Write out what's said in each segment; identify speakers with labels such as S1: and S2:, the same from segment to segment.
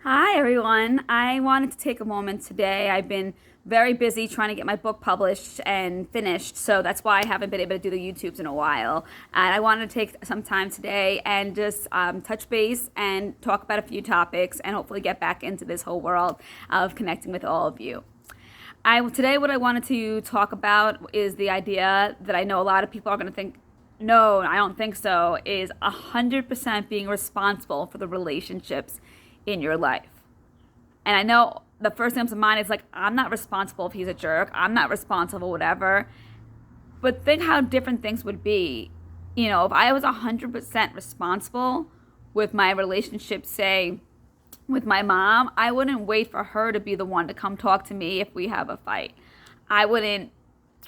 S1: Hi, everyone. I wanted to take a moment today. I've been very busy trying to get my book published and finished, so that's why I haven't been able to do the YouTubes in a while. And I wanted to take some time today and just touch base and talk about a few topics and hopefully get back into this whole world of connecting with all of you. Today what I wanted to talk about is the idea that I know a lot of people are going to think, no, I don't think so, is 100% being responsible for the relationships in your life. And I know the first thing that comes to mind is like, I'm not responsible if he's a jerk. I'm not responsible, whatever. But think how different things would be. If I was 100% responsible with my relationship, say, with my mom, I wouldn't wait for her to be the one to come talk to me if we have a fight. I wouldn't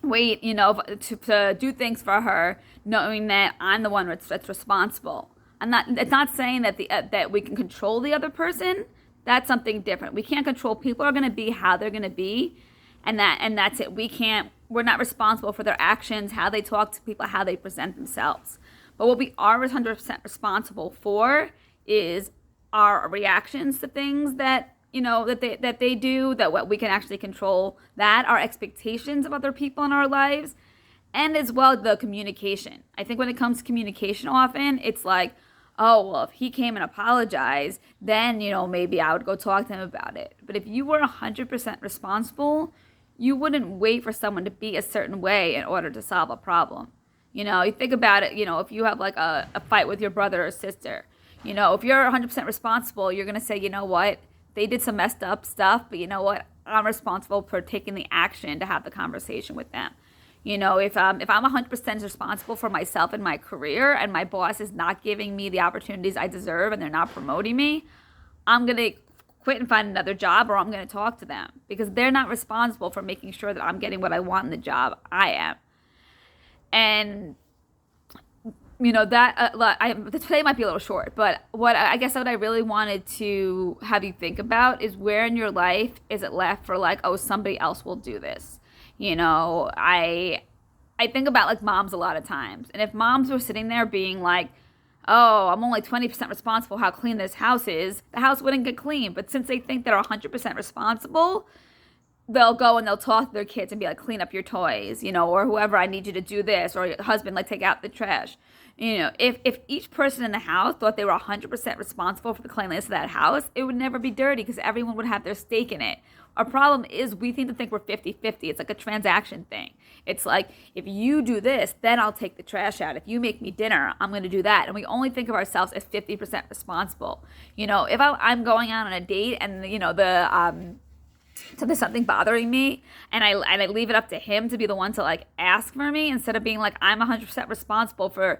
S1: wait, to do things for her, knowing that I'm the one that's responsible. It's not saying that that we can control the other person. That's something different. We can't control. People are going to be how they're going to be, and that's it. We're not responsible for their actions, how they talk to people, how they present themselves. But what we are 100% responsible for is our reactions to things that they do, that what we can actually control, that our expectations of other people in our lives, and as well the communication. I think when it comes to communication, often it's like, oh, well, if he came and apologized, then maybe I would go talk to him about it. But if you were 100% responsible, you wouldn't wait for someone to be a certain way in order to solve a problem. You think about it, if you have like a fight with your brother or sister, if you're 100% responsible, you're going to say, you know what, they did some messed up stuff, but you know what, I'm responsible for taking the action to have the conversation with them. If I'm 100% responsible for myself and my career, and my boss is not giving me the opportunities I deserve and they're not promoting me, I'm going to quit and find another job, or I'm going to talk to them, because they're not responsible for making sure that I'm getting what I want in the job. I am. And today might be a little short, but what I really wanted to have you think about is, where in your life is it left for like, oh, somebody else will do this. I think about like moms a lot of times, and if moms were sitting there being like, oh, I'm only 20% responsible how clean this house is, the house wouldn't get clean. But since they think they're 100% responsible, they'll go and they'll talk to their kids and be like, clean up your toys, or whoever, I need you to do this, or your husband, like, take out the trash. If each person in the house thought they were 100% responsible for the cleanliness of that house, it would never be dirty, because everyone would have their stake in it. Our problem is we think we're 50-50. It's like a transaction thing. It's like, if you do this, then I'll take the trash out. If you make me dinner, I'm going to do that. And we only think of ourselves as 50% responsible. If I'm going out on a date and, so there's something bothering me, and I leave it up to him to be the one to like ask for me, instead of being like, I'm 100% responsible for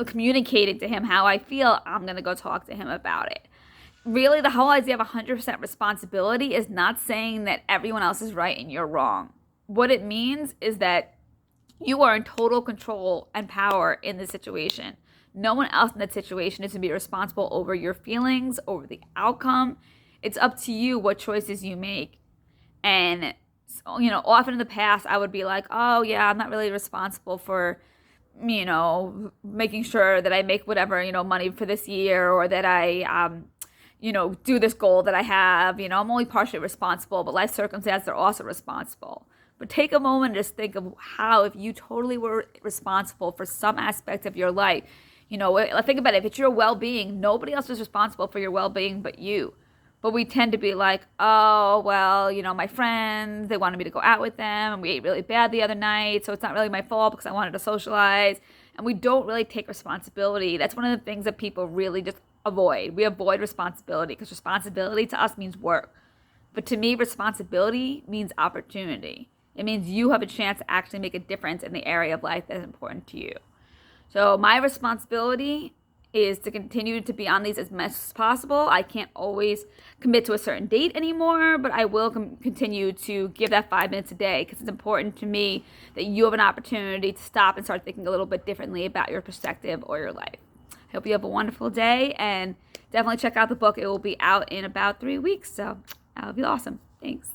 S1: communicating to him how I feel, I'm going to go talk to him about it. Really, the whole idea of 100% responsibility is not saying that everyone else is right and you're wrong. What it means is that you are in total control and power in the situation. No one else in that situation is to be responsible over your feelings, over the outcome. It's up to you what choices you make. And, often in the past, I would be like, oh, yeah, I'm not really responsible for, making sure that I make whatever, money for this year, or that I, do this goal that I have. I'm only partially responsible, but life circumstances are also responsible. But take a moment and just think of how, if you totally were responsible for some aspect of your life, think about it. If it's your well-being, nobody else is responsible for your well-being but you. But we tend to be like, oh, well, my friends, they wanted me to go out with them, and we ate really bad the other night, so it's not really my fault because I wanted to socialize. And we don't really take responsibility. That's one of the things that people really just avoid. We avoid responsibility, because responsibility to us means work. But to me, responsibility means opportunity. It means you have a chance to actually make a difference in the area of life that is important to you. So my responsibility is to continue to be on these as much as possible. I can't always commit to a certain date anymore, but I will continue to give that 5 minutes a day, because it's important to me that you have an opportunity to stop and start thinking a little bit differently about your perspective or your life. I hope you have a wonderful day, and definitely check out the book. It will be out in about 3 weeks, so that'll be awesome. Thanks.